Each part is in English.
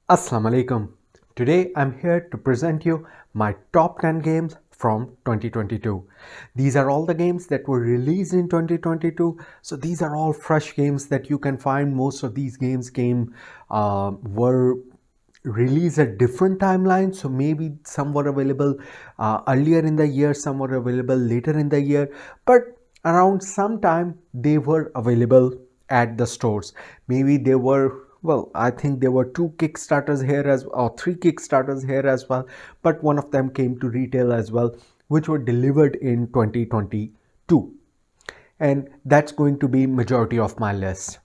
Assalamu alaikum. Today I'm here to present you my top 10 games from 2022. These are all the games that were released in 2022. So these are all fresh games that you can find. Most of these games were released at different timelines. So maybe some were available earlier in the year, some were available later in the year. But around some time they were available at the stores. Maybe they were, well, I think there were two Kickstarters here or three Kickstarters here as well, but one of them came to retail as well, which were delivered in 2022. And that's going to be majority of my list.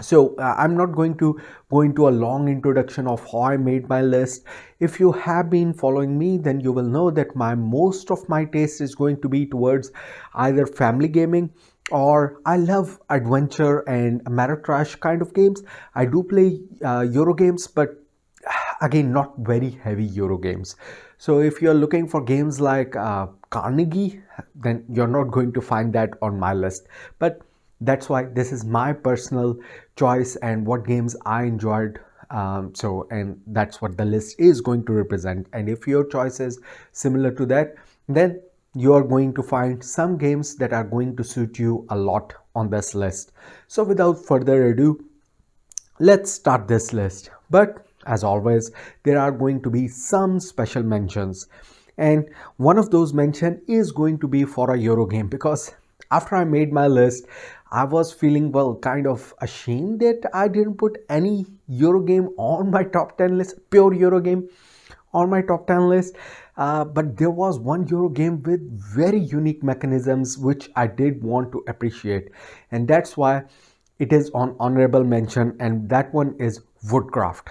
So I'm not going to go into a long introduction of how I made my list. If you have been following me, then you will know that most of my taste is going to be towards either family gaming, or I love adventure and Ameritrash kind of games. I do play Euro games, but again, not very heavy Euro games. So if you're looking for games like Carnegie, then you're not going to find that on my list. But that's why this is my personal choice and what games I enjoyed. And that's what the list is going to represent. And if your choice is similar to that, then you are going to find some games that are going to suit you a lot on this list. So without further ado, let's start this list. But as always, there are going to be some special mentions. And one of those mentions is going to be for a Euro game, because after I made my list, I was feeling, well, kind of ashamed that I didn't put any Euro game on my top 10 list, pure Euro game on my top 10 list. But there was one Euro game with very unique mechanisms which I did want to appreciate. And that's why it is on honorable mention, and that one is WoodCraft.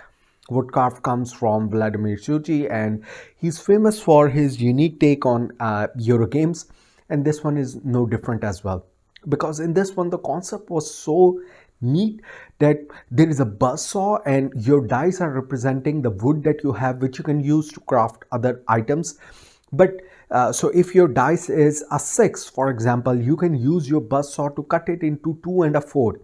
WoodCraft comes from Vladimir Suchi, and he's famous for his unique take on Euro games. And this one is no different as well, because in this one the concept was so neat that there is a buzzsaw and your dice are representing the wood that you have, which you can use to craft other items. But so if your dice is a 6, for example, you can use your buzzsaw to cut it into 2 and a 4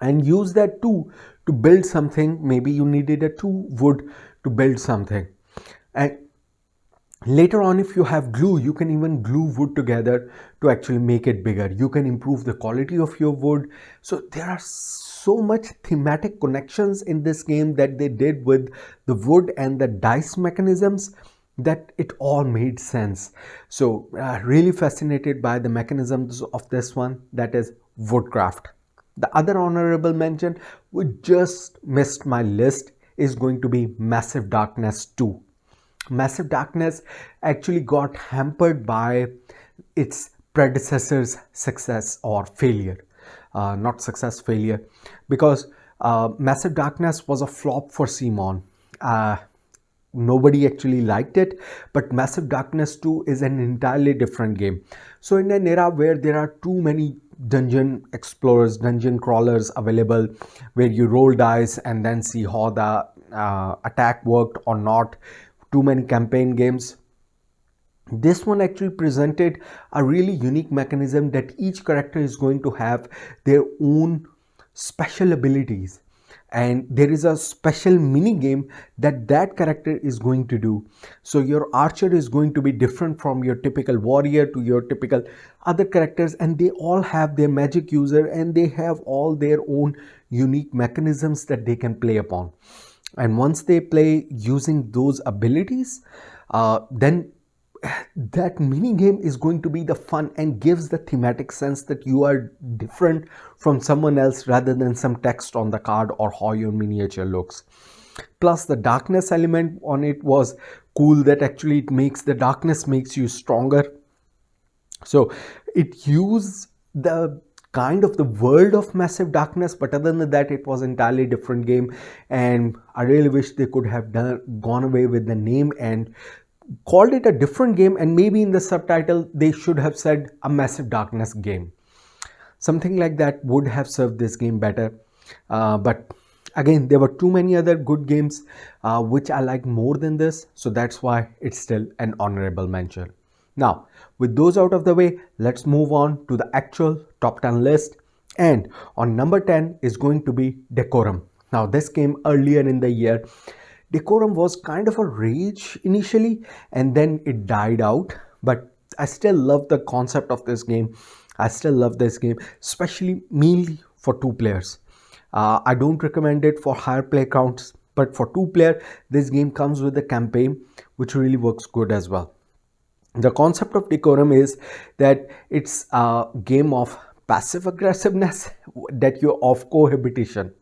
and use that 2 to build something. Maybe you needed a 2 wood to build something. And later on, if you have glue, you can even glue wood together to actually make it bigger. You can improve the quality of your wood. So there are so much thematic connections in this game that they did with the wood and the dice mechanisms that it all made sense. So really fascinated by the mechanisms of this one, that is WoodCraft. The other honorable mention, which just missed my list, is going to be Massive Darkness 2. Massive Darkness actually got hampered by its predecessor's success or failure, not success, failure, because Massive Darkness was a flop for Simon. Nobody actually liked it, but Massive Darkness 2 is an entirely different game. So in an era where there are too many dungeon explorers, dungeon crawlers available, where you roll dice and then see how the attack worked or not, too many campaign games, this one actually presented a really unique mechanism that each character is going to have their own special abilities, and there is a special mini game that character is going to do. So your archer is going to be different from your typical warrior to your typical other characters, and they all have their magic user and they have all their own unique mechanisms that they can play upon. And once they play using those abilities, then that mini game is going to be the fun and gives the thematic sense that you are different from someone else rather than some text on the card or how your miniature looks. Plus the darkness element on it was cool, that actually it makes the darkness makes you stronger. So it used the kind of the world of Massive Darkness, but other than that it was entirely different game, and I really wish they could have gone away with the name and called it a different game, and maybe in the subtitle they should have said a Massive Darkness game. Something like that would have served this game better. But again, there were too many other good games which I like more than this, so that's why it's still an honorable mention. Now, with those out of the way, let's move on to the actual top 10 list. And on number 10 is going to be Decorum. Now this came earlier in the year. Decorum was kind of a rage initially, and then it died out, but I still love the concept of this game. I still love this game, especially mainly for 2 players. I don't recommend it for higher play counts, but for 2 player, this game comes with a campaign which really works good as well. The concept of Decorum is that it's a game of passive aggressiveness, that you of cohabitation.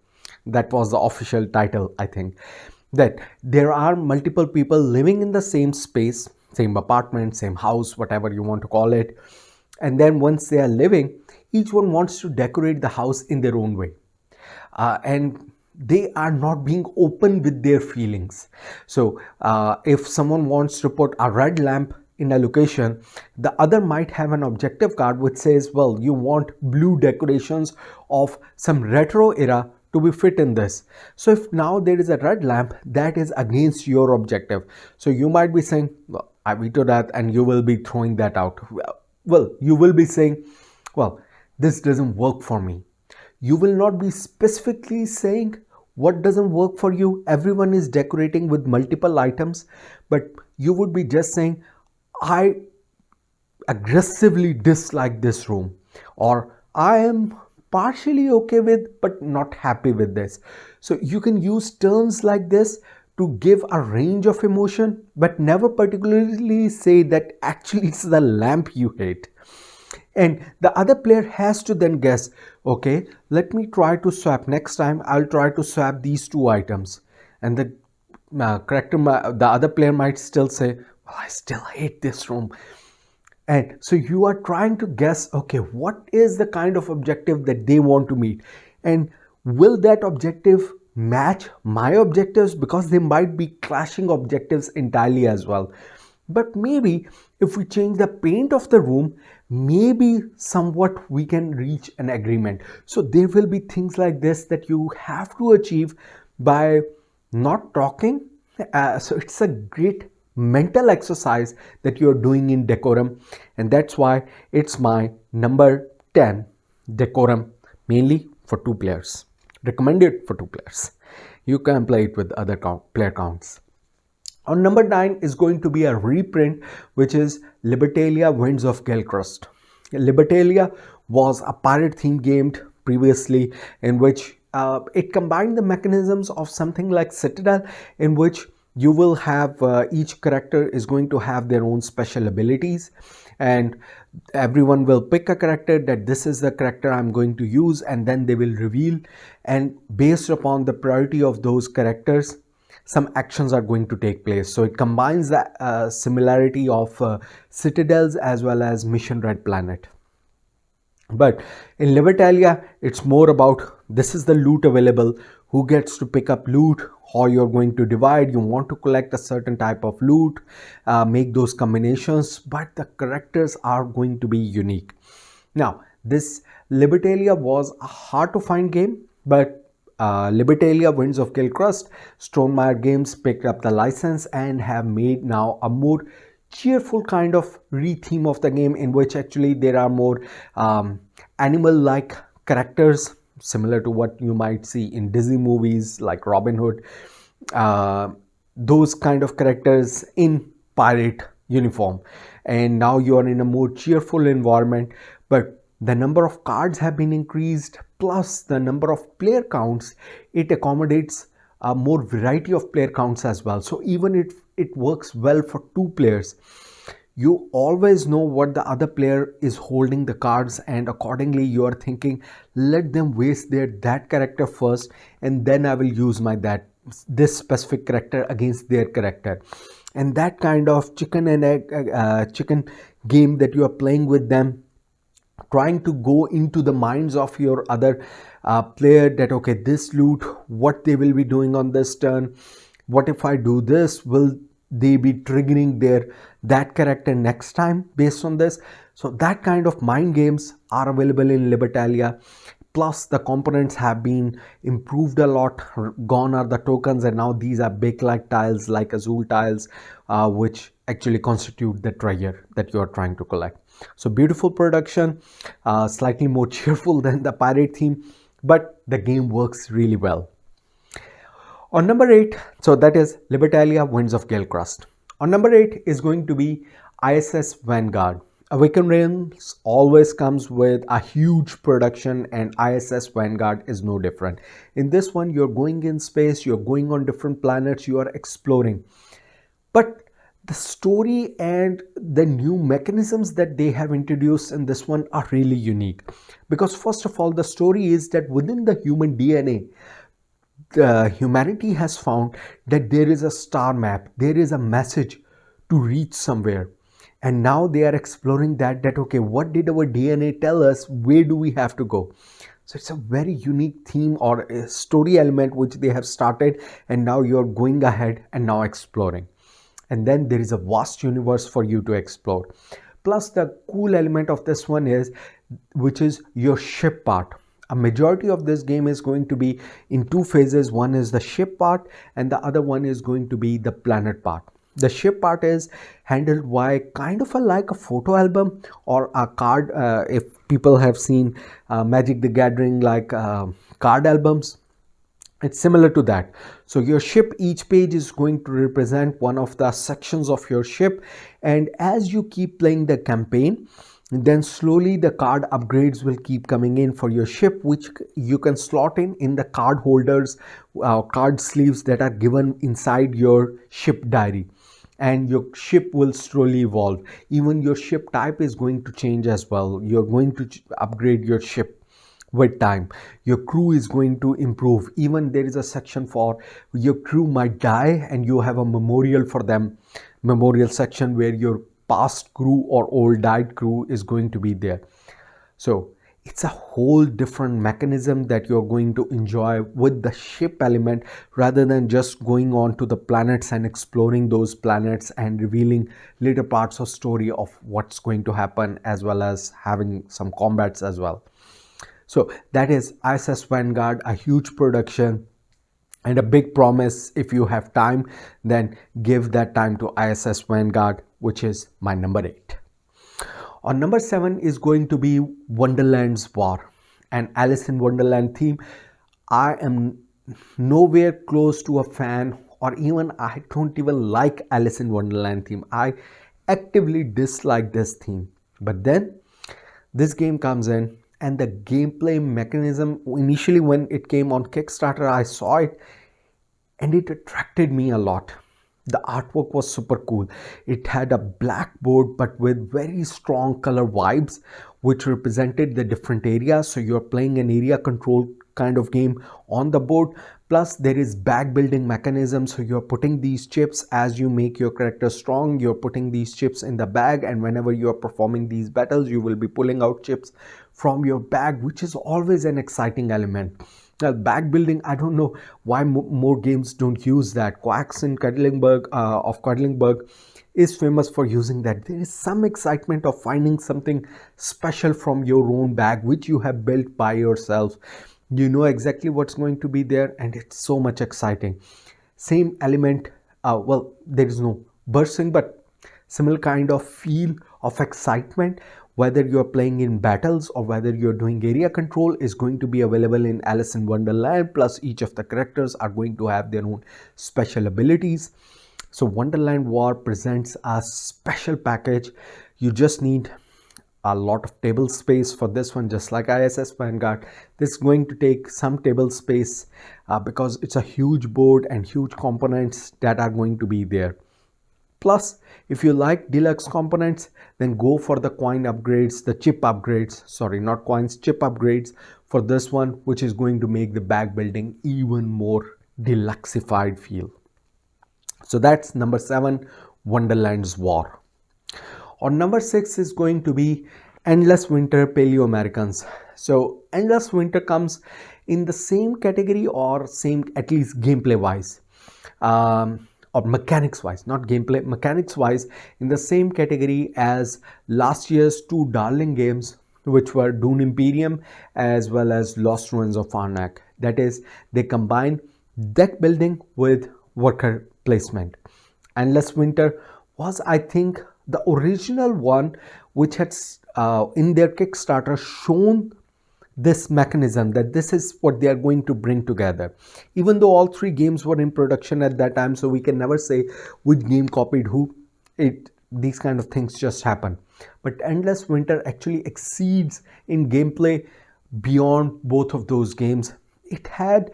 That was the official title, I think. That there are multiple people living in the same space, same apartment, same house, whatever you want to call it. And then once they are living, each one wants to decorate the house in their own way. And they are not being open with their feelings. So if someone wants to put a red lamp in a location, the other might have an objective card which says, well, you want blue decorations of some retro era to be fit in this. So if now there is a red lamp, that is against your objective. So you might be saying, well, I veto that, and you will be throwing that out. Well, you will be saying, well, this doesn't work for me. You will not be specifically saying what doesn't work for you. Everyone is decorating with multiple items, but you would be just saying, I aggressively dislike this room, or I am partially okay with but not happy with this. So you can use terms like this to give a range of emotion, but never particularly say that actually it's the lamp you hate. And the other player has to then guess, okay, let me try to swap. Next time I'll try to swap these 2 items. And the the other player might still say, well, I still hate this room. And so you are trying to guess, okay, what is the kind of objective that they want to meet? And will that objective match my objectives? Because they might be clashing objectives entirely as well. But maybe if we change the paint of the room, maybe somewhat we can reach an agreement. So there will be things like this that you have to achieve by not talking. So it's a great mental exercise that you're doing in Decorum, and that's why it's my number 10, Decorum, mainly for 2 players. Recommended for 2 players. You can play it with other player counts. On number 9 is going to be a reprint, which is Libertalia Winds of Galecrest. Libertalia was a pirate themed game previously, in which it combined the mechanisms of something like Citadel, in which you will have each character is going to have their own special abilities, and everyone will pick a character that this is the character I'm going to use, and then they will reveal, and based upon the priority of those characters, some actions are going to take place. So it combines the similarity of Citadels as well as Mission Red Planet. But in Libertalia, it's more about this is the loot available, who gets to pick up loot, how you're going to divide. You want to collect a certain type of loot, make those combinations, but the characters are going to be unique. Now, this Libertalia was a hard to find game, but Libertalia Winds of Galecrest, Stonemaier Games picked up the license and have made now a more cheerful kind of re-theme of the game, in which actually there are more animal-like characters, similar to what you might see in Disney movies like Robin Hood. Those kind of characters in pirate uniform, and now you are in a more cheerful environment, but the number of cards have been increased, plus the number of player counts. It accommodates a more variety of player counts as well. So even if it works well for 2 players, you always know what the other player is holding the cards, and accordingly you are thinking, let them waste that character first, and then I will use this specific character against their character. And that kind of chicken and egg chicken game that you are playing with them, trying to go into the minds of your other player, that okay, this loot, what they will be doing on this turn, what if I do this, will they be triggering that character next time based on this. So that kind of mind games are available in Libertalia. Plus the components have been improved a lot. Gone are the tokens, and now these are bake-like tiles, like Azul tiles, which actually constitute the treasure that you are trying to collect. So beautiful production, slightly more cheerful than the pirate theme, but the game works really well. On number 8, so that is Libertalia Winds of Galecrest. On number 8 is going to be ISS Vanguard. Awakened Realms always comes with a huge production, and ISS Vanguard is no different. In this one, you're going in space, you're going on different planets, you are exploring. But the story and the new mechanisms that they have introduced in this one are really unique. Because first of all, the story is that within the human DNA, humanity has found that there is a star map, there is a message to reach somewhere, and now they are exploring that okay, what did our DNA tell us, where do we have to go? So it's a very unique theme or a story element which they have started, and now you're going ahead and now exploring, and then there is a vast universe for you to explore. Plus the cool element of this one is, which is your ship part. A majority of this game is going to be in two phases. One is the ship part and the other one is going to be the planet part. The ship part is handled by kind of like a photo album or a card, if people have seen Magic the Gathering like card albums. It's similar to that. So your ship, each page is going to represent one of the sections of your ship, and as you keep playing the campaign, then slowly the card upgrades will keep coming in for your ship, which you can slot in the card holders, card sleeves that are given inside your ship diary, and your ship will slowly evolve. Even your ship type is going to change as well. You're going to upgrade your ship with time. Your crew is going to improve. Even there is a section for your crew might die and you have a memorial for them, memorial section where your past crew or old died crew is going to be there. So it's a whole different mechanism that you're going to enjoy with the ship element, rather than just going on to the planets and exploring those planets and revealing later parts of story of what's going to happen, as well as having some combats as well. So that is ISS Vanguard, a huge production and a big promise. If you have time, then give that time to ISS Vanguard, which is my number 8. On number 7 is going to be Wonderland's War, an Alice in Wonderland theme. I am nowhere close to a fan, or even I don't even like Alice in Wonderland theme. I actively dislike this theme. But then this game comes in, and the gameplay mechanism, initially when it came on Kickstarter, I saw it and it attracted me a lot. The artwork was super cool. It had a black board but with very strong color vibes, which represented the different areas. So you're playing an area control kind of game on the board. Plus there is bag building mechanism. So you're putting these chips as you make your character strong. You're putting these chips in the bag, and whenever you're performing these battles, you will be pulling out chips from your bag, which is always an exciting element. Now, bag building, I don't know why more games don't use that. Quacks in Cuddlingburg is famous for using that. There is some excitement of finding something special from your own bag, which you have built by yourself. You know exactly what's going to be there, and it's so much exciting. Same element, well, there is no bursting, but similar kind of feel of excitement, whether you're playing in battles or whether you're doing area control, is going to be available in Alice in Wonderland. Plus each of the characters are going to have their own special abilities. So Wonderland War presents a special package. You just need a lot of table space for this one, just like ISS Vanguard. This is going to take some table space because it's a huge board and huge components that are going to be there. Plus, if you like deluxe components, then go for the coin upgrades, the chip upgrades, sorry, not coins, chip upgrades for this one, which is going to make the bag building even more deluxeified feel. So that's number 7, Wonderland's War. On number 6 is going to be Endless Winter Paleo Americans. So Endless Winter comes in the same category, or same, at least gameplay wise. Or mechanics wise, not gameplay, mechanics wise, in the same category as last year's two darling games, which were Dune Imperium as well as Lost Ruins of Arnak. That is, they combine deck building with worker placement. Endless Winter was, I think, the original one which had in their Kickstarter shown this mechanism, that this is what they are going to bring together. Even though all three games were in production at that time, so we can never say which game copied who. These kind of things just happen. But Endless Winter actually exceeds in gameplay beyond both of those games. It had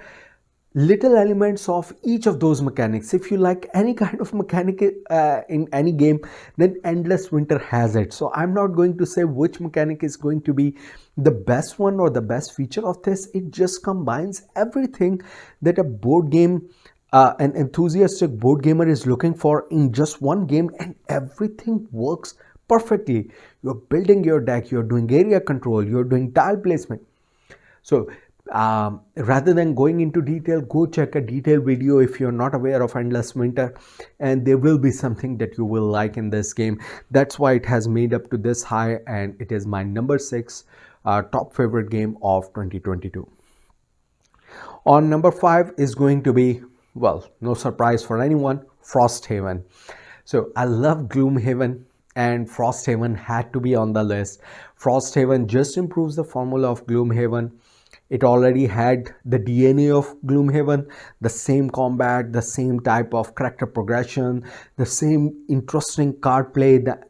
little elements of each of those mechanics. If you like any kind of mechanic in any game, then Endless Winter has it. So I'm not going to say which mechanic is going to be the best one or the best feature of this. It just combines everything that a board game, an enthusiastic board gamer is looking for in just one game, and everything works perfectly. You're building your deck, you're doing area control, you're doing tile placement. So rather than going into detail, go check a detailed video if you're not aware of Endless Winter, and there will be something that you will like in this game. That's why it has made up to this high, and it is my number 6 top favorite game of 2022. On number 5 is going to be, well, no surprise for anyone, Frosthaven. So I love Gloomhaven, and Frosthaven had to be on the list. Frosthaven just improves the formula of Gloomhaven. It already had the DNA of Gloomhaven, the same combat, the same type of character progression, the same interesting card play, the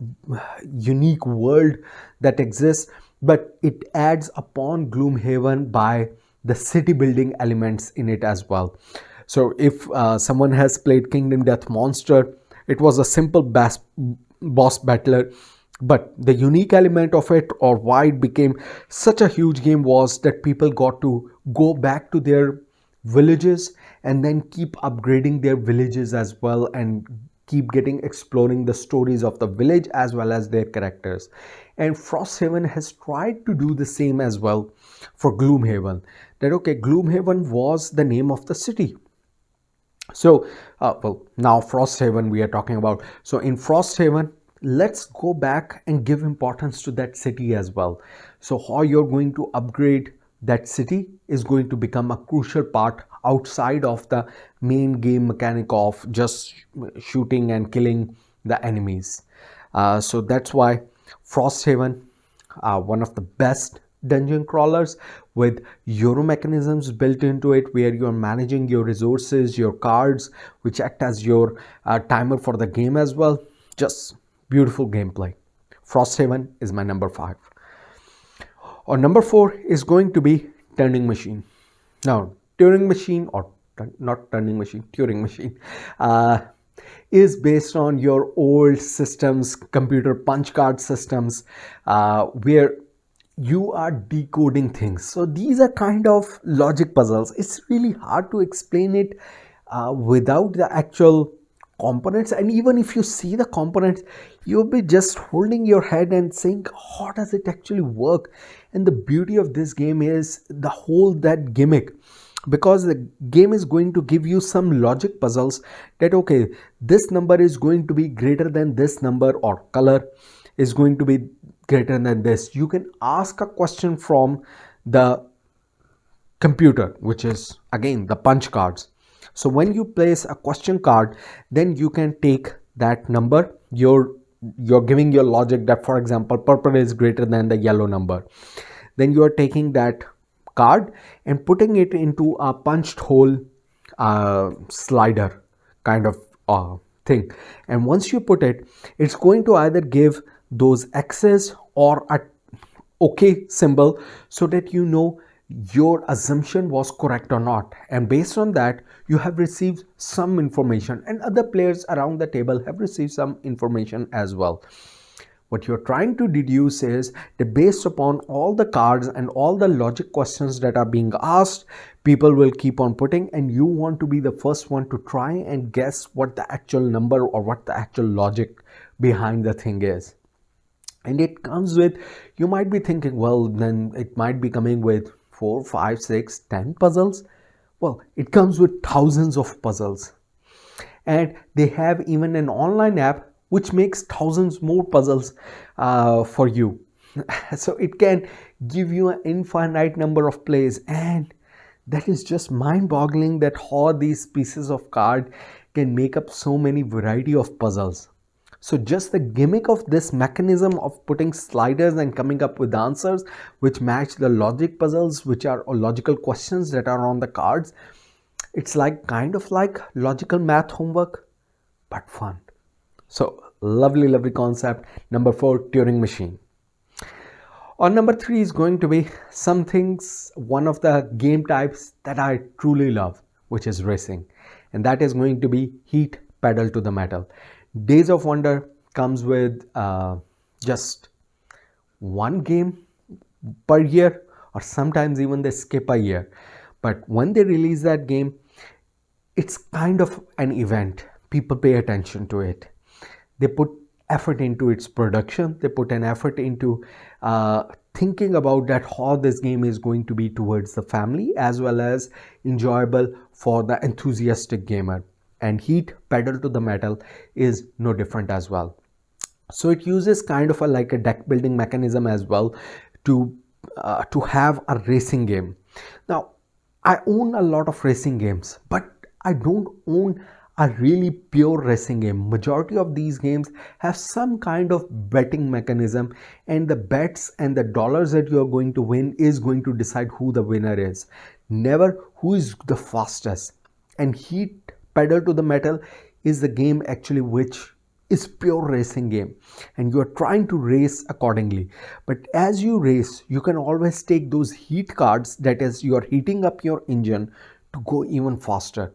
unique world that exists, but it adds upon Gloomhaven by the city building elements in it as well. So if someone has played Kingdom Death Monster, it was a simple boss battler. But the unique element of it, or why it became such a huge game, was that people got to go back to their villages and then keep upgrading their villages as well, and keep exploring the stories of the village as well as their characters. And Frosthaven has tried to do the same as well for Gloomhaven. That okay, Gloomhaven was the name of the city. So well, now Frosthaven we are talking about. So in Frosthaven, let's go back and give importance to that city as well. So how you're going to upgrade that city is going to become a crucial part outside of the main game mechanic of just shooting and killing the enemies. So that's why Frosthaven, one of the best dungeon crawlers with Euro mechanisms built into it, where you're managing your resources, your cards, which act as your timer for the game as well. Just beautiful gameplay. Frosthaven is my number 5. Or number 4 is going to be Turing Machine. Now, Turing Machine, or not Turing Machine, Turing Machine, is based on your old systems, computer punch card systems, where you are decoding things. So these are kind of logic puzzles. It's really hard to explain it without the actual components, and even if you see the components, you'll be just holding your head and saying, how does it actually work? And the beauty of this game is the whole that gimmick, because the game is going to give you some logic puzzles that okay, this number is going to be greater than this number, or color is going to be greater than this. You can ask a question from the computer, which is again the punch cards. So when you place a question card, then you can take that number. You're giving your logic that, for example, purple is greater than the yellow number. Then you are taking that card and putting it into a punched hole slider kind of thing. And once you put it, it's going to either give those X's or a OK symbol, so that you know your assumption was correct or not, and based on that you have received some information, and other players around the table have received some information as well. What you're trying to deduce is that based upon all the cards and all the logic questions that are being asked, people will keep on putting, and you want to be the first one to try and guess what the actual number or what the actual logic behind the thing is. And it comes with, you might be thinking, well, then it might be coming with 4, 5, 6, 10 puzzles. Well, it comes with thousands of puzzles, and they have even an online app which makes thousands more puzzles for you. So it can give you an infinite number of plays, and that is just mind-boggling that how these pieces of card can make up so many variety of puzzles. So just the gimmick of this mechanism of putting sliders and coming up with answers which match the logic puzzles, which are or logical questions that are on the cards. It's like kind of like logical math homework, but fun. So lovely, lovely concept. Number 4, Turing Machine. On number 3 is going to be one of the game types that I truly love, which is racing. And that is going to be Heat Pedal to the Metal. Days of Wonder comes with just one game per year, or sometimes even they skip a year. But when they release that game, it's kind of an event. People pay attention to it. They put effort into its production. They put an effort into thinking about that how this game is going to be towards the family as well as enjoyable for the enthusiastic gamer. And Heat Pedal to the Metal is no different as well. So it uses kind of like a deck building mechanism as well to have a racing game. Now, I own a lot of racing games, but I don't own a really pure racing game. Majority of these games have some kind of betting mechanism, and the bets and the dollars that you are going to win is going to decide who the winner is, never who is the fastest. And Heat Pedal to the Metal is the game actually which is pure racing game, and you are trying to race accordingly. But as you race, you can always take those heat cards, that is, you are heating up your engine to go even faster.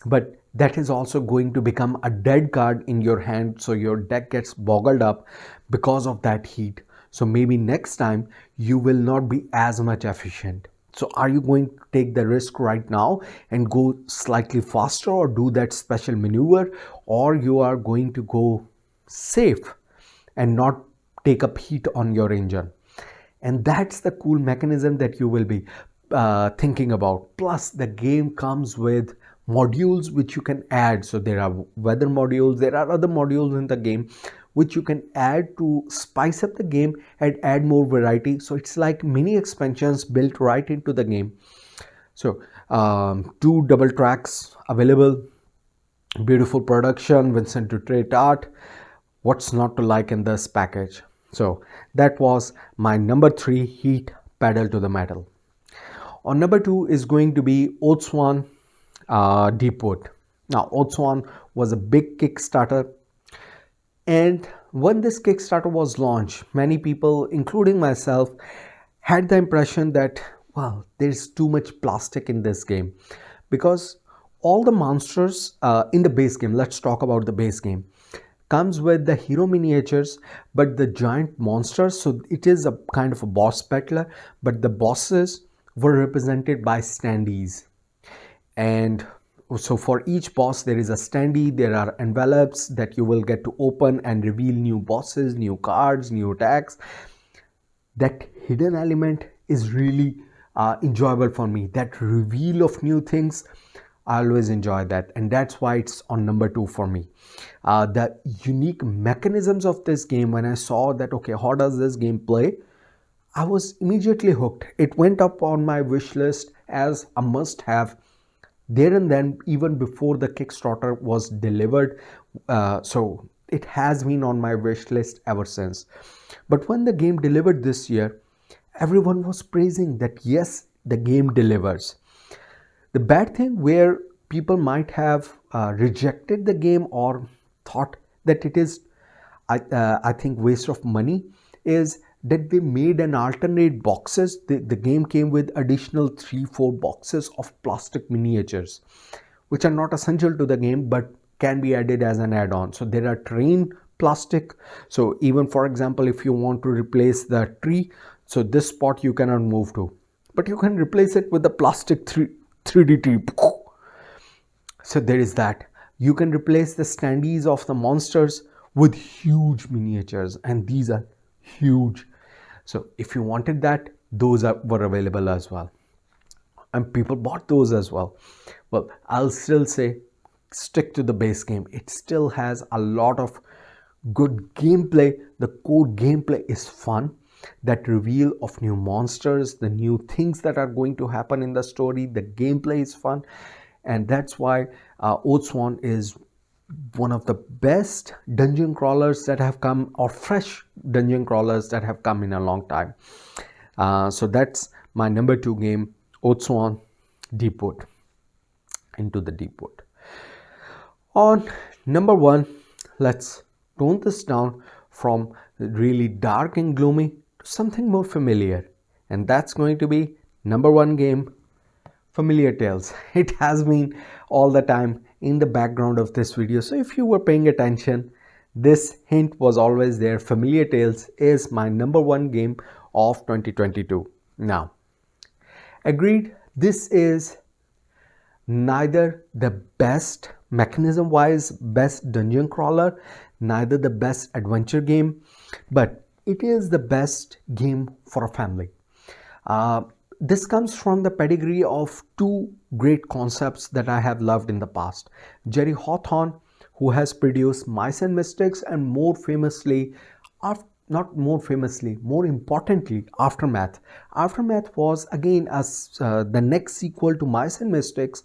But that is also going to become a dead card in your hand, so your deck gets boggled up because of that heat. So maybe next time you will not be as much efficient. So are you going to take the risk right now and go slightly faster or do that special maneuver, or you are going to go safe and not take up heat on your engine? And that's the cool mechanism that you will be thinking about. Plus the game comes with modules which you can add. So there are weather modules, there are other modules in the game which you can add to spice up the game and add more variety. So it's like mini expansions built right into the game. So 2 double tracks available, beautiful production, Vincent Dutrait art. What's not to like in this package? So that was my number 3, Heat Pedal to the Metal. On number 2 is going to be Oathsworn, Deepwood. Now Oathsworn was a big Kickstarter, and when this Kickstarter was launched, many people, including myself, had the impression that, well, there's too much plastic in this game, because all the monsters in the base game, let's talk about the base game, comes with the hero miniatures, but the giant monsters, so it is a kind of a boss battler, but the bosses were represented by standees. And so for each boss there is a standee, there are envelopes that you will get to open and reveal new bosses, new cards, new attacks. That hidden element is really enjoyable for me. That reveal of new things, I always enjoy that, and that's why it's on number 2 for me. The unique mechanisms of this game, when I saw that, okay, how does this game play, I was immediately hooked. It went up on my wish list as a must have there and then, even before the Kickstarter was delivered. So it has been on my wish list ever since. But when the game delivered this year, everyone was praising that yes, the game delivers. The bad thing where people might have rejected the game or thought that it is, I think, waste of money, is that they made an alternate boxes. The game came with additional 3-4 boxes of plastic miniatures, which are not essential to the game but can be added as an add-on. So there are terrain plastic. So even, for example, if you want to replace the tree, so this spot you cannot move to, but you can replace it with the plastic 3D tree. So there is that. You can replace the standees of the monsters with huge miniatures, and these are huge. So if you wanted that, those were available as well, and people bought those as well. Well, I'll still say stick to the base game. It still has a lot of good gameplay. The core gameplay is fun. That reveal of new monsters, the new things that are going to happen in the story, the gameplay is fun, and that's why Oathsworn is one of the best dungeon crawlers that have come, or fresh dungeon crawlers that have come in a long time. So that's my number 2 game, Oathsworn, Deepwood, Into the Deepwood. On number 1, let's tone this down from really dark and gloomy to something more familiar, and that's going to be number 1 game, Familiar Tales. It has been all the time in the background of this video, so if you were paying attention, this hint was always there. Familiar Tales is my number 1 game of 2022. Now, agreed, this is neither the best mechanism wise best dungeon crawler, neither the best adventure game, but it is the best game for a family. This comes from the pedigree of two great concepts that I have loved in the past. Jerry Hawthorne, who has produced Mice and Mystics, and more famously, not more famously, more importantly, Aftermath. Aftermath was again the next sequel to Mice and Mystics,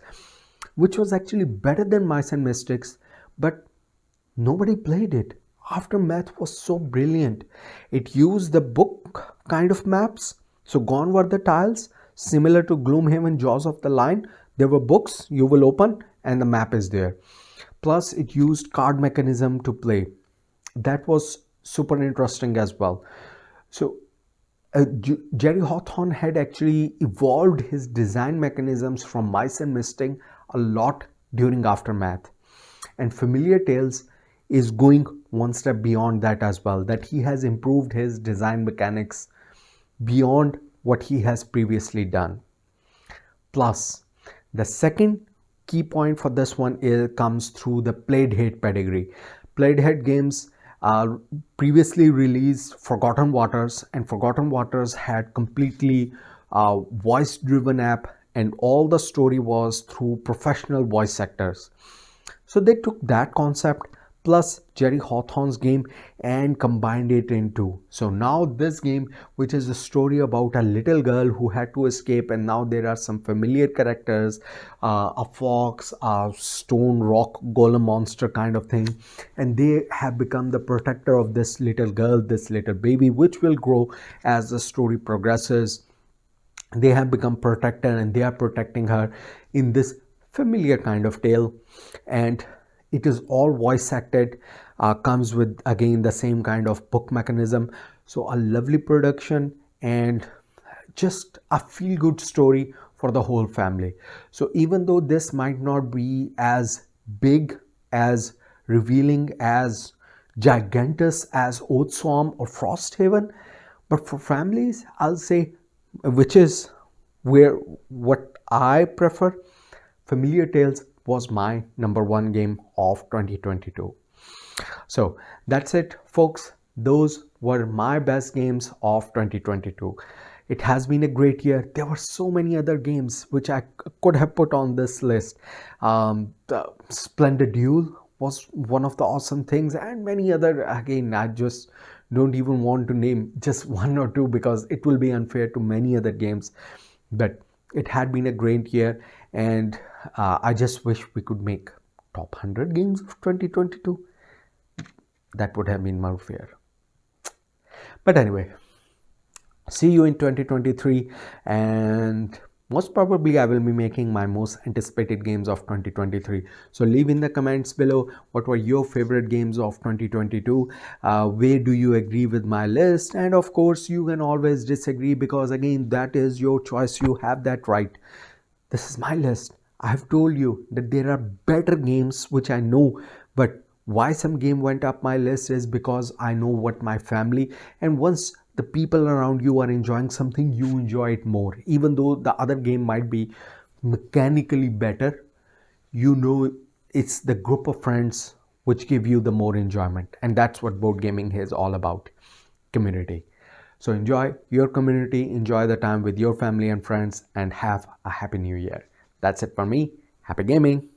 which was actually better than Mice and Mystics, but nobody played it. Aftermath was so brilliant. It used the book kind of maps. So gone were the tiles, similar to Gloomhaven Jaws of the Lion. There were books you will open and the map is there. Plus it used card mechanism to play. That was super interesting as well. So Jerry Hawthorne had actually evolved his design mechanisms from Mice and Mystic a lot during Aftermath. And Familiar Tales is going one step beyond that as well, that he has improved his design mechanics beyond what he has previously done. Plus, the second key point for this one comes through the Played-Hate pedigree. Played-Hate games previously released Forgotten Waters, and Forgotten Waters had completely voice-driven app, and all the story was through professional voice actors. So they took that concept plus Jerry Hawthorne's game and combined it into. So now this game, which is a story about a little girl who had to escape, and now there are some familiar characters, a fox, a stone rock golem monster kind of thing, and they have become the protector of this little girl, this little baby, which will grow as the story progresses. They have become protector and they are protecting her in this familiar kind of tale, and it is all voice acted, comes with again the same kind of book mechanism. So a lovely production and just a feel good story for the whole family. So even though this might not be as big, as revealing, as gigantic as Oathsworn or Frosthaven, but for families, I'll say, which is what I prefer, Familiar Tales was my number 1 game of 2022. So that's it, folks. Those were my best games of 2022. It has been a great year. There were so many other games which I could have put on this list. The Splendid Duel was one of the awesome things, and many other. Again, I just don't even want to name just one or two because it will be unfair to many other games. But it had been a great year, and I just wish we could make top 100 games of 2022. That would have been more fair. But anyway, see you in 2023, and most probably I will be making my most anticipated games of 2023. So leave in the comments below what were your favorite games of 2022. Where do you agree with my list? And of course you can always disagree, because again, that is your choice. You have that right. This is my list. I have told you that there are better games which I know, but why some game went up my list is because I know what my family, and once the people around you are enjoying something, you enjoy it more. Even though the other game might be mechanically better, you know it's the group of friends which give you the more enjoyment, and that's what board gaming is all about, community. So enjoy your community, enjoy the time with your family and friends, and have a happy new year. That's it for me. Happy gaming.